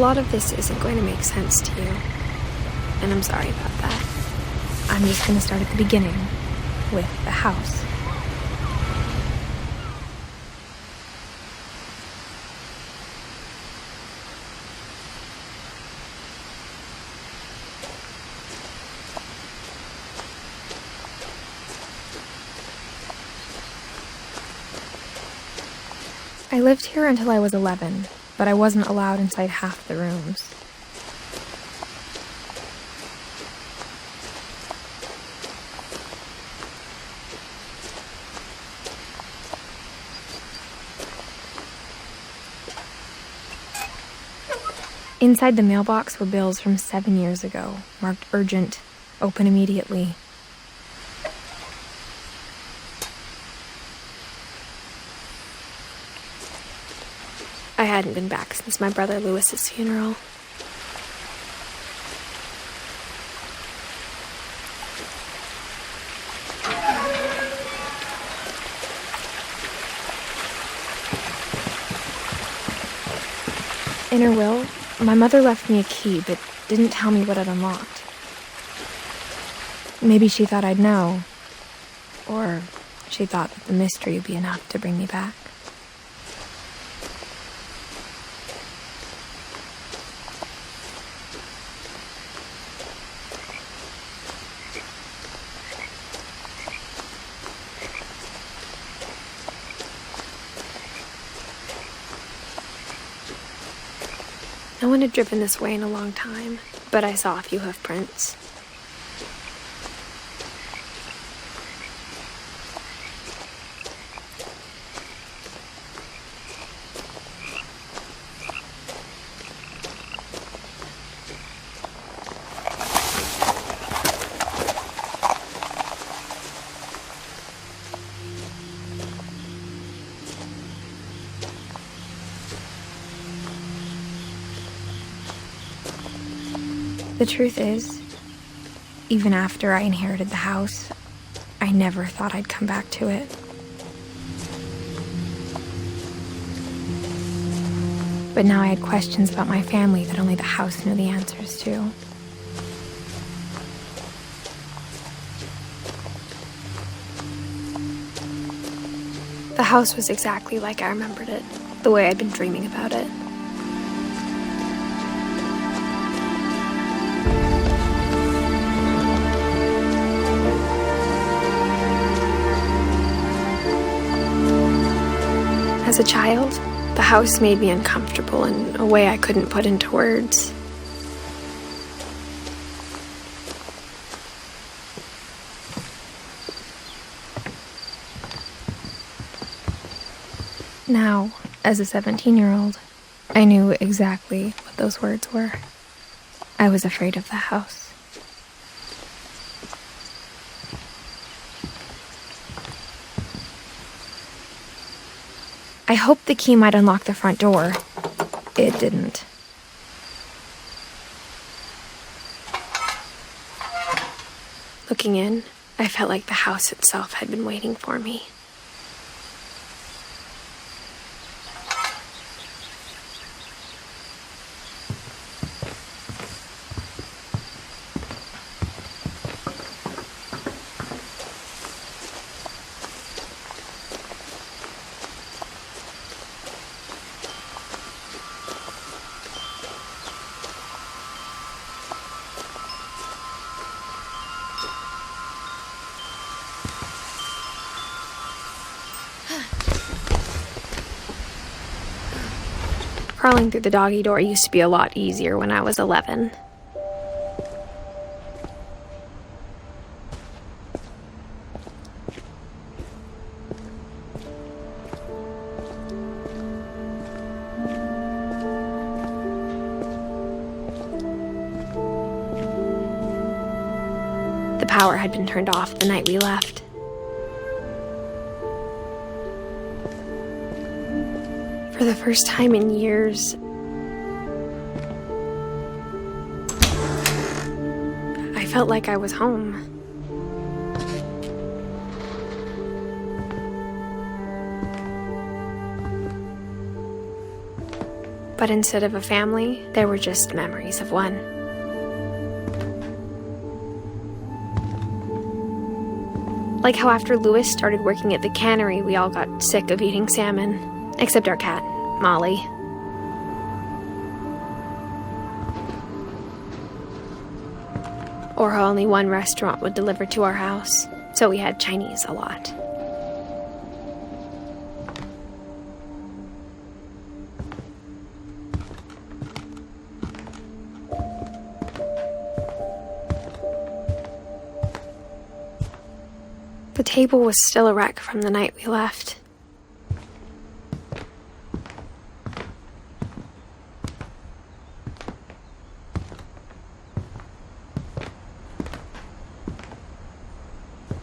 lot of this isn't going to make sense to you, and I'm sorry about that. I'm just going to start at the beginning, with the house. I lived here until I was 11, but I wasn't allowed inside half the rooms. Inside the mailbox were bills from 7 years ago, marked urgent, open immediately. I hadn't been back since my brother Lewis's funeral. In her will, my mother left me a key, but didn't tell me what it unlocked. Maybe she thought I'd know, or she thought that the mystery would be enough to bring me back. No one had driven this way in a long time, but I saw a few hoof prints. The truth is, even after I inherited the house, I never thought I'd come back to it. But now I had questions about my family that only the house knew the answers to. The house was exactly like I remembered it, the way I'd been dreaming about it. As a child, the house made me uncomfortable in a way I couldn't put into words. Now, as a 17-year-old, I knew exactly what those words were. I was afraid of the house. I hoped the key might unlock the front door. It didn't. Looking in, I felt like the house itself had been waiting for me. Crawling through the doggy door used to be a lot easier when I was 11. The power had been turned off the night we left. For the first time in years, I felt like I was home. But instead of a family, there were just memories of one. Like how after Louis started working at the cannery, we all got sick of eating salmon. Except our cat, Molly. Or how only one restaurant would deliver to our house, so we had Chinese a lot. The table was still a wreck from the night we left.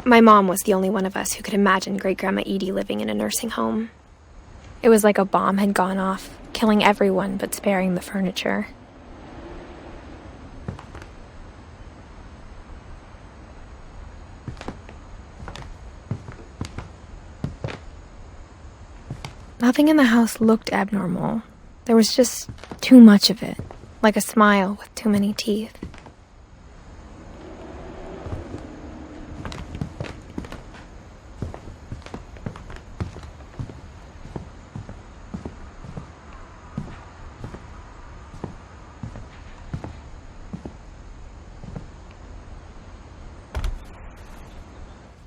My mom was the only one of us who could imagine Great-Grandma Edie living in a nursing home. It was like a bomb had gone off, killing everyone but sparing the furniture. Nothing in the house looked abnormal. There was just too much of it, like a smile with too many teeth.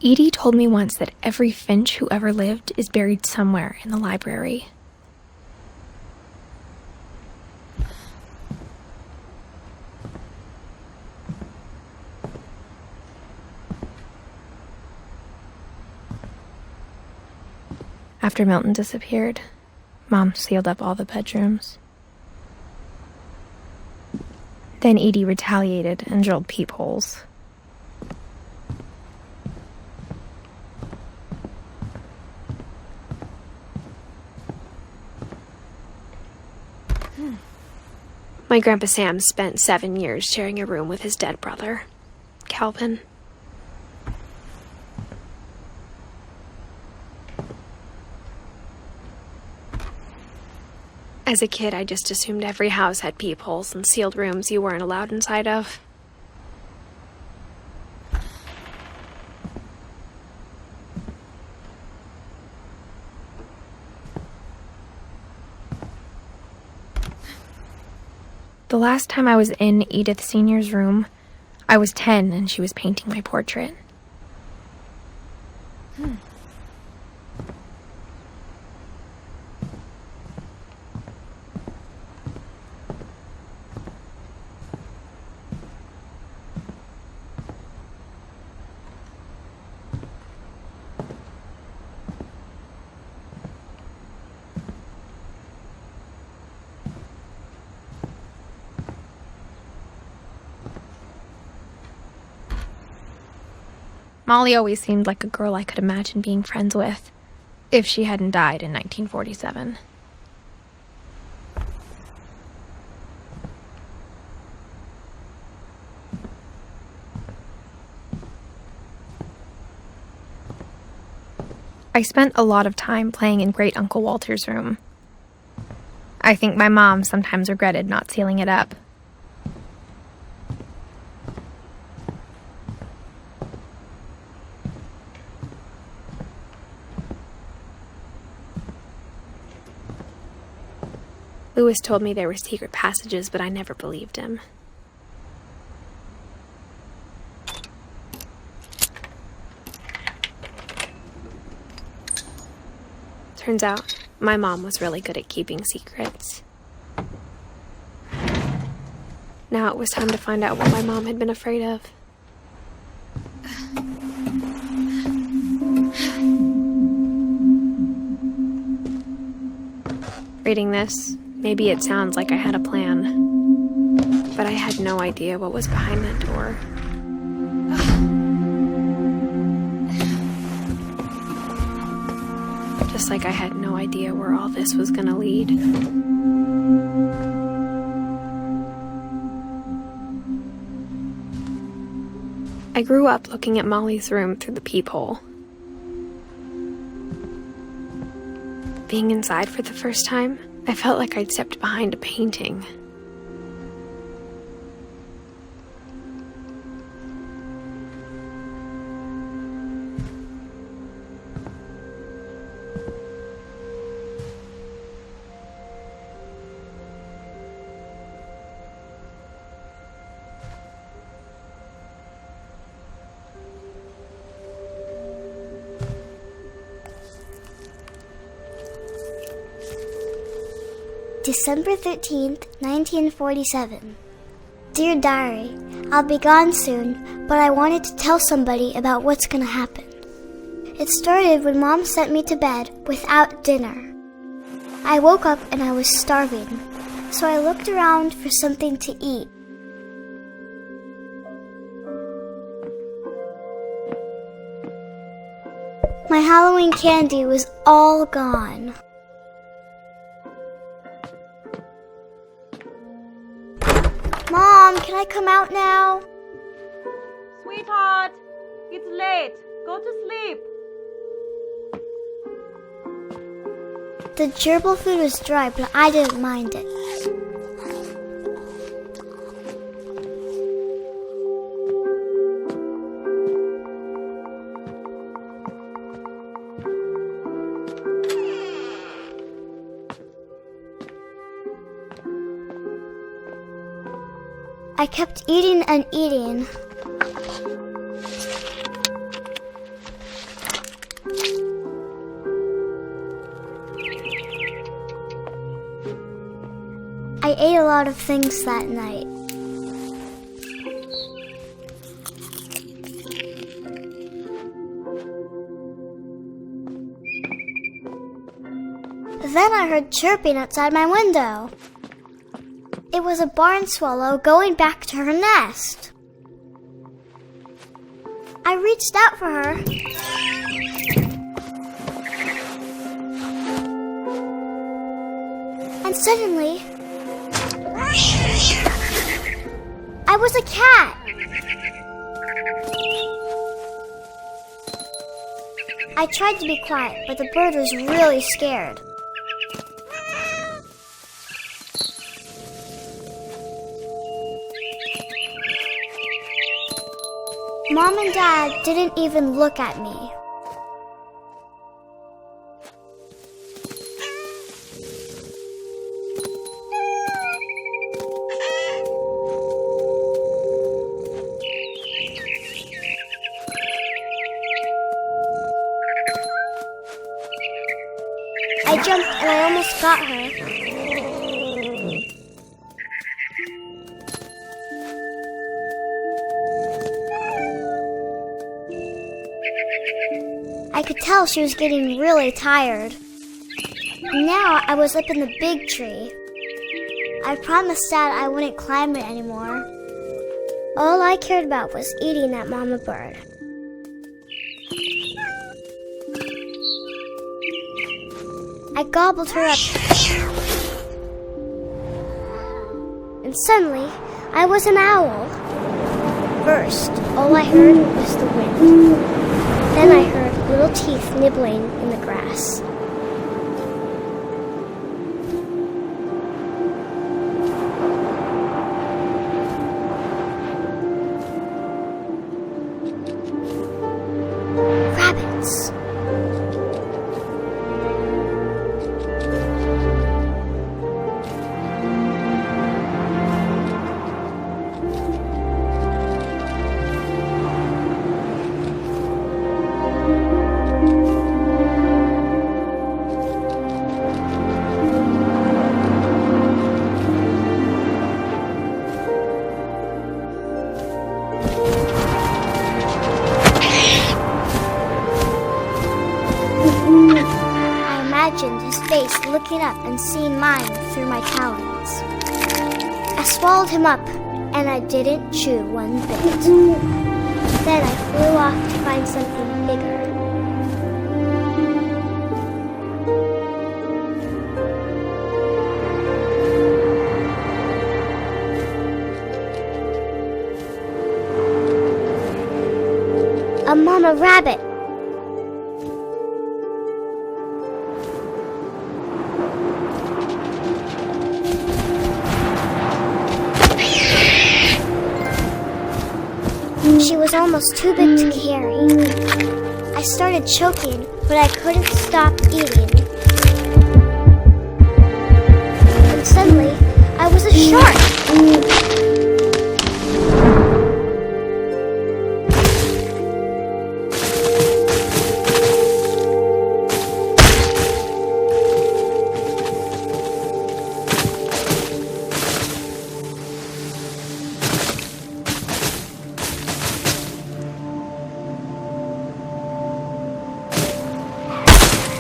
Edie told me once that every Finch who ever lived is buried somewhere in the library. After Milton disappeared, Mom sealed up all the bedrooms. Then Edie retaliated and drilled peepholes. My Grandpa Sam spent 7 years sharing a room with his dead brother, Calvin. As a kid, I just assumed every house had peepholes and sealed rooms you weren't allowed inside of. The last time I was in Edith Sr.'s room, I was 10 and she was painting my portrait. Molly always seemed like a girl I could imagine being friends with, if she hadn't died in 1947. I spent a lot of time playing in Great Uncle Walter's room. I think my mom sometimes regretted not sealing it up. Louis told me there were secret passages, but I never believed him. Turns out, my mom was really good at keeping secrets. Now it was time to find out what my mom had been afraid of. Reading this, maybe it sounds like I had a plan, but I had no idea what was behind that door. Just like I had no idea where all this was gonna lead. I grew up looking at Molly's room through the peephole. Being inside for the first time, I felt like I'd stepped behind a painting. December 13th, 1947. Dear Diary, I'll be gone soon, but I wanted to tell somebody about what's gonna happen. It started when Mom sent me to bed without dinner. I woke up and I was starving, so I looked around for something to eat. My Halloween candy was all gone. Mom, can I come out now? Sweetheart, it's late. Go to sleep. The gerbil food was dry, but I didn't mind it. I kept eating and eating. I ate a lot of things that night. Then I heard chirping outside my window. It was a barn swallow going back to her nest. I reached out for her. And suddenly, I was a cat. I tried to be quiet, but the bird was really scared. Mom and Dad didn't even look at me. I jumped and I almost got her. I could tell she was getting really tired. Now I was up in the big tree. I promised Dad I wouldn't climb it anymore. All I cared about was eating that mama bird. I gobbled her up. And suddenly, I was an owl. First, all I heard was the wind. Then I heard little teeth nibbling in the grass. Rabbits. I imagined his face looking up and seeing mine through my talons. I swallowed him up, and I didn't chew one bit. Then I flew off to find something bigger. A mama rabbit. was almost too big to carry. I started choking, but I couldn't stop eating. And suddenly, I was a shark!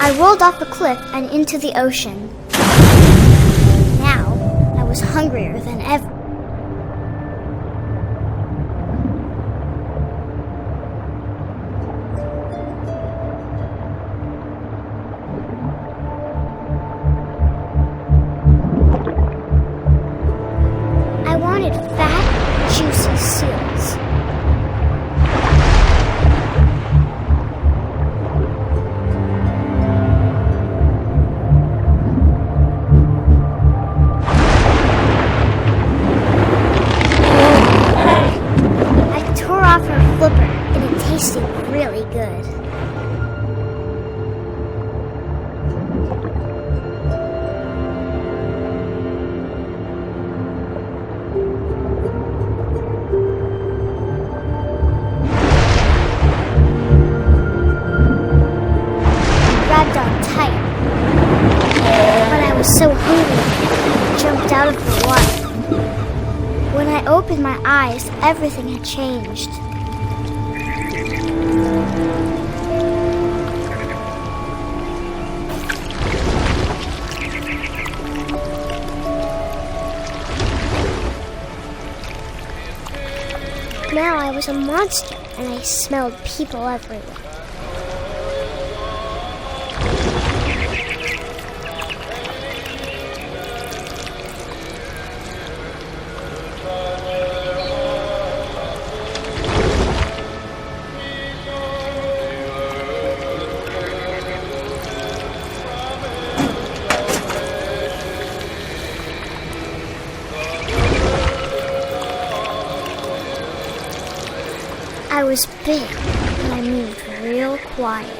I rolled off the cliff and into the ocean. Now, I was hungrier than ever. I wanted fat, juicy seals. Tasted really good. Grabbed on tight, but I was so hungry, I jumped out of the water. When I opened my eyes, everything had changed. Now I was a monster, and I smelled people everywhere. I was big, and I moved real quiet.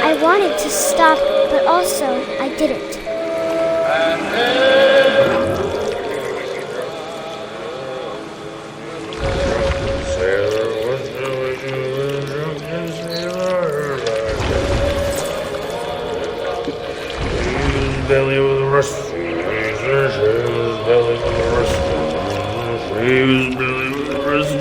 I wanted to stop, but also I didn't. Belly with a rust. Belly with a rust. Belly with a rust.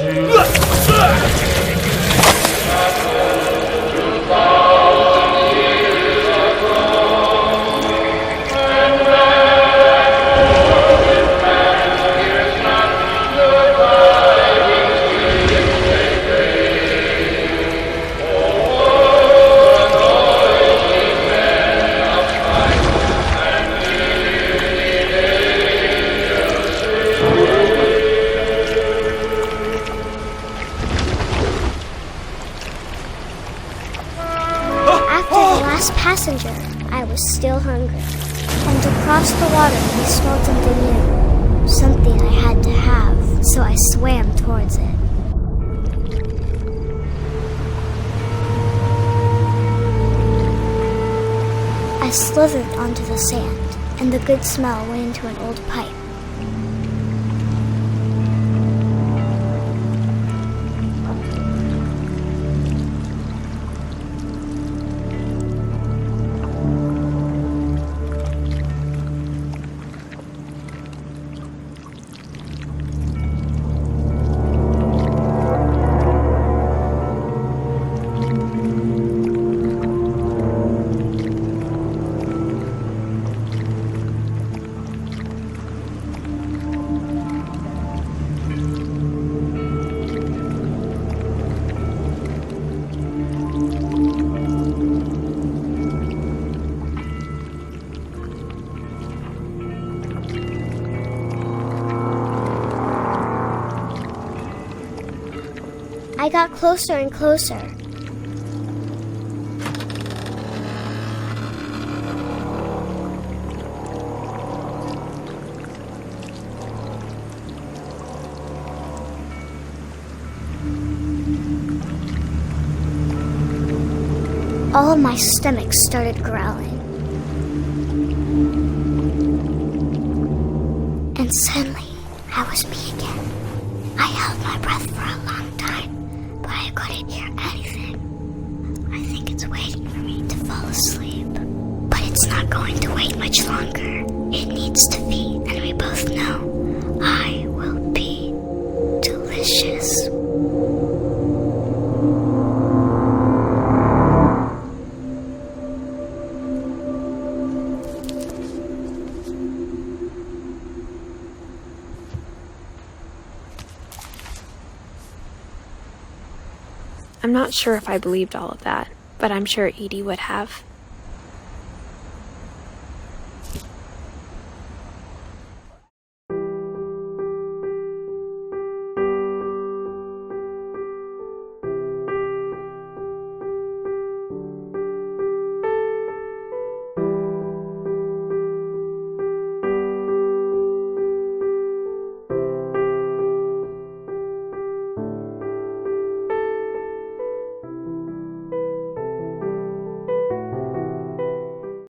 Passenger, I was still hungry, and across the water I smelled something new, something I had to have, so I swam towards it. I slithered onto the sand, and the good smell went into an old pipe. I got closer and closer. All of my stomach started growling. And suddenly, I was me again. I held my breath for a long time, but I couldn't hear anything. I think it's waiting for me to fall asleep. But it's not going to wait much longer. It needs to feed, and we both know I will be delicious. I'm not sure if I believed all of that, but I'm sure Edie would have.